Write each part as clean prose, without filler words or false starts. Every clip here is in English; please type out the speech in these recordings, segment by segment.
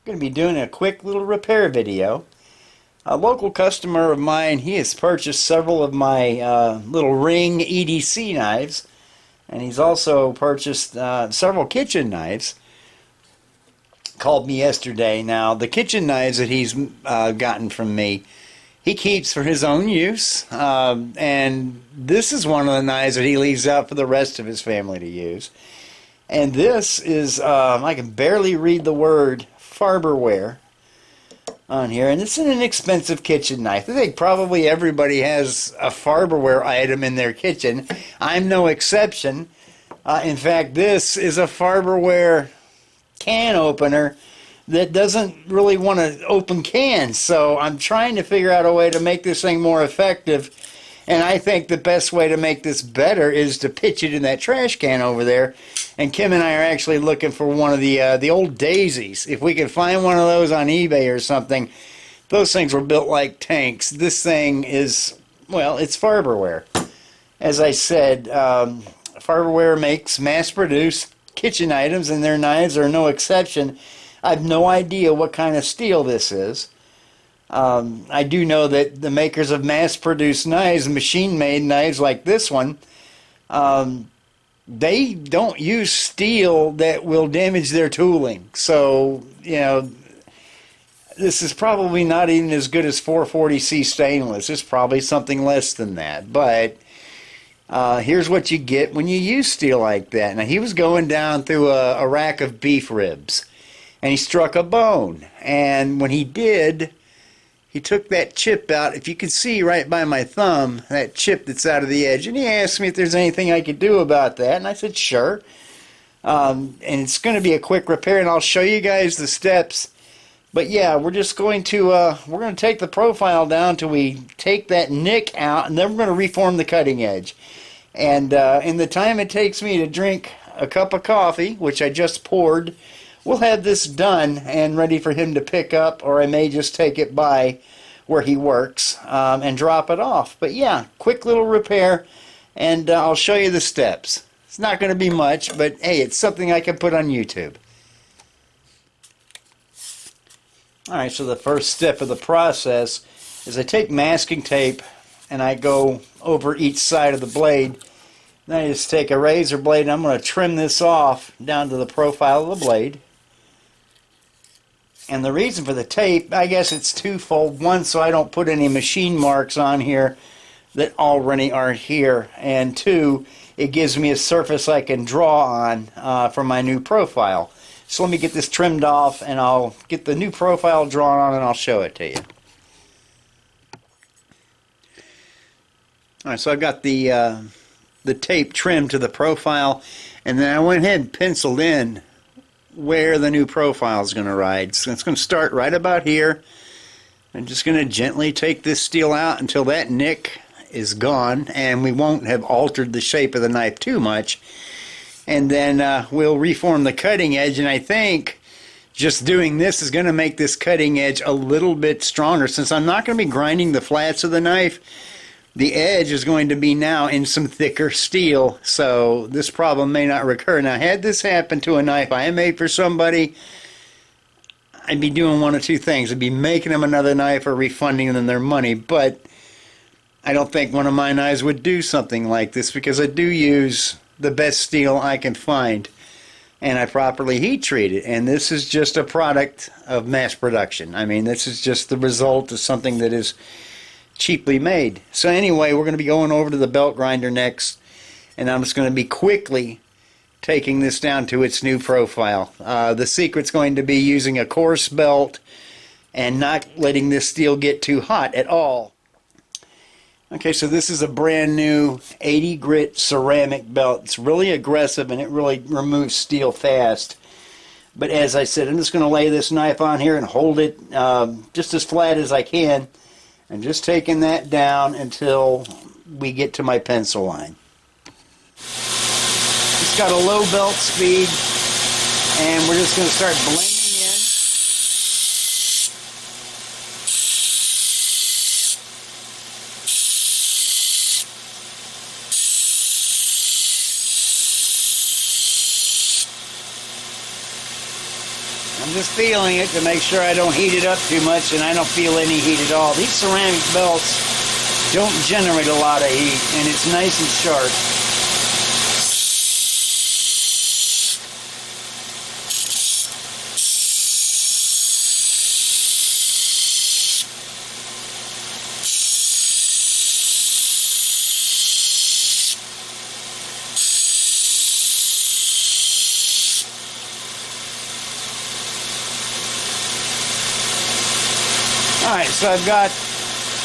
Going to be doing a quick little repair video. A local customer of mine, he has purchased several of my little ring EDC knives, and he's also purchased several kitchen knives. Called me yesterday. Now, the kitchen knives that he's gotten from me, he keeps for his own use, and this is one of the knives that he leaves out for the rest of his family to use. And this is, I can barely read the word Farberware on here, and it's an inexpensive kitchen knife. I think probably everybody has a Farberware item in their kitchen. I'm no exception. In fact, this is a Farberware can opener that doesn't really want to open cans, so I'm trying to figure out a way to make this thing more effective. And I think the best way to make this better is to pitch it in that trash can over there. And Kim and I are actually looking for one of the old daisies. If we could find one of those on eBay or something. Those things were built like tanks. This thing is, well, it's Farberware. As I said, Farberware makes mass-produced kitchen items, and their knives are no exception. I have no idea what kind of steel this is. I do know that the makers of mass-produced knives, machine-made knives like this one, they don't use steel that will damage their tooling. So, you know, this is probably not even as good as 440C stainless. It's probably something less than that. But here's what you get when you use steel like that. Now, he was going down through a rack of beef ribs, and he struck a bone. And when he did, he took that chip out. If you can see right by my thumb, that chip that's out of the edge. And he asked me if there's anything I could do about that. And I said, sure. And it's going to be a quick repair, and I'll show you guys the steps. But yeah, we're just going to, take the profile down till we take that nick out, and then we're going to reform the cutting edge. And in the time it takes me to drink a cup of coffee, which I just poured, we'll have this done and ready for him to pick up, or I may just take it by where he works and drop it off. But yeah, quick little repair, and I'll show you the steps. It's not going to be much, but hey, it's something I can put on YouTube. Alright, so the first step of the process is I take masking tape and I go over each side of the blade. Then I just take a razor blade and I'm going to trim this off down to the profile of the blade. And the reason for the tape, I guess it's twofold. One, so I don't put any machine marks on here that already aren't here. And two, it gives me a surface I can draw on for my new profile. So let me get this trimmed off, and I'll get the new profile drawn on, and I'll show it to you. Alright, so I've got the tape trimmed to the profile, and then I went ahead and penciled in where the new profile is going to ride. So it's going to start right about here. I'm just going to gently take this steel out until that nick is gone, and we won't have altered the shape of the knife too much. And then we'll reform the cutting edge, and I think just doing this is going to make this cutting edge a little bit stronger. Since I'm not going to be grinding the flats of the knife, the edge is going to be now in some thicker steel, so this problem may not recur. Now, had this happen to a knife I made for somebody, I'd be doing one of two things. I'd be making them another knife or refunding them their money, but I don't think one of my knives would do something like this because I do use the best steel I can find, and I properly heat treat it. And this is just a product of mass production. I mean, this is just the result of something that is cheaply made. So anyway, we're going to be going over to the belt grinder next, and I'm just going to be quickly taking this down to its new profile. The secret's going to be using a coarse belt and not letting this steel get too hot at all. Okay, so this is a brand new 80 grit ceramic belt. It's really aggressive and it really removes steel fast. But as I said, I'm just going to lay this knife on here and hold it just as flat as I can. And just taking that down until we get to my pencil line. It's got a low belt speed, and we're just going to start blending in. I'm just feeling it to make sure I don't heat it up too much, and I don't feel any heat at all. These ceramic belts don't generate a lot of heat, and it's nice and sharp. Alright, so I've got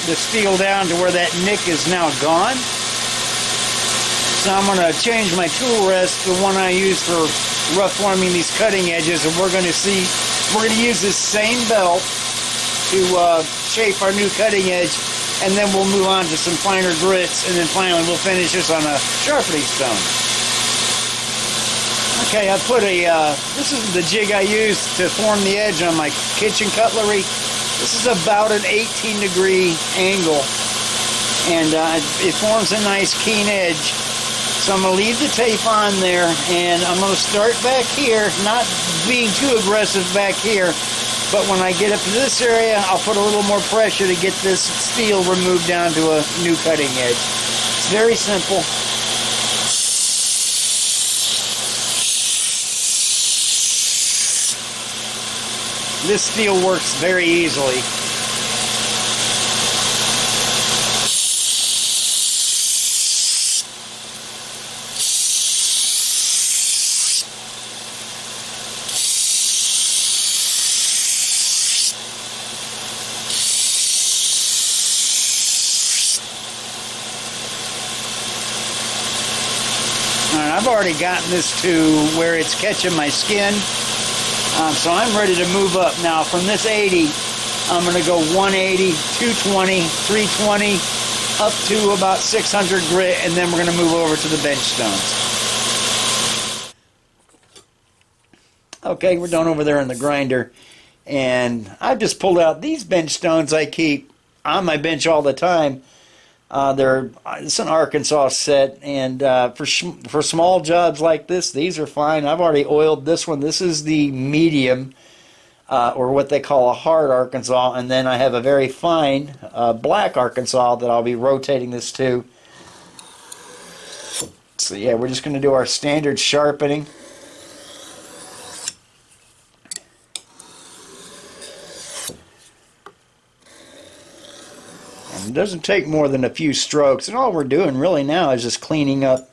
the steel down to where that nick is now gone. So I'm going to change my tool rest, the one I use for rough forming these cutting edges, and we're going to use this same belt to shape our new cutting edge, and then we'll move on to some finer grits, and then finally we'll finish this on a sharpening stone. Okay, I put this is the jig I used to form the edge on my kitchen cutlery. This is about an 18-degree angle, and it forms a nice keen edge. So I'm going to leave the tape on there, and I'm going to start back here, not being too aggressive back here, but when I get up to this area, I'll put a little more pressure to get this steel removed down to a new cutting edge. It's very simple. This steel works very easily. All right, I've already gotten this to where it's catching my skin. So I'm ready to move up. Now from this 80, I'm going to go 180, 220, 320, up to about 600 grit, and then we're going to move over to the bench stones. Okay, we're done over there in the grinder, and I've just pulled out these bench stones I keep on my bench all the time. It's an Arkansas set, and for small jobs like this, these are fine. I've already oiled this one. This is the medium, or what they call a hard Arkansas, and then I have a very fine black Arkansas that I'll be rotating this to. So yeah, we're just going to do our standard sharpening. It doesn't take more than a few strokes, and all we're doing really now is just cleaning up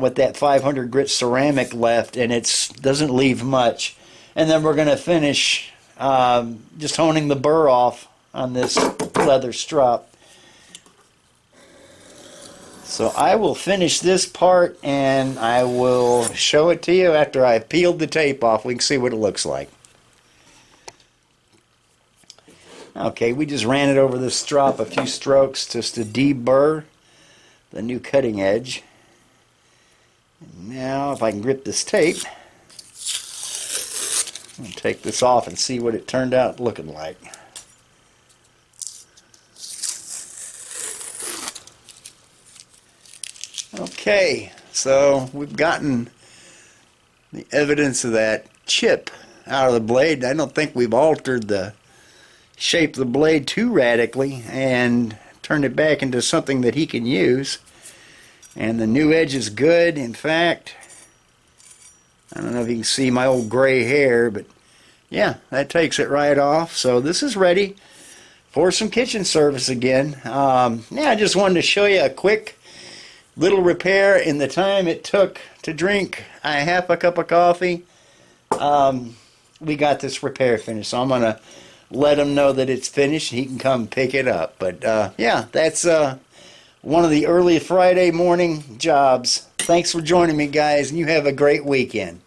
with that 500 grit ceramic left, and it doesn't leave much. And then we're going to finish just honing the burr off on this leather strop. So I will finish this part, and I will show it to you after I've peeled the tape off. We can see what it looks like. Okay, we just ran it over the strop a few strokes just to deburr the new cutting edge. And now, if I can grip this tape, I'll take this off and see what it turned out looking like. Okay, so we've gotten the evidence of that chip out of the blade. I don't think we've altered the shape of the blade too radically and turned it back into something that he can use. And the new edge is good. In fact, I don't know if you can see my old gray hair, but yeah, that takes it right off. So this is ready for some kitchen service again. Yeah, I just wanted to show you a quick little repair in the time it took to drink a half a cup of coffee. We got this repair finished, so I'm going to let him know that it's finished and he can come pick it up. But yeah, that's one of the early Friday morning jobs. Thanks for joining me, guys, and you have a great weekend.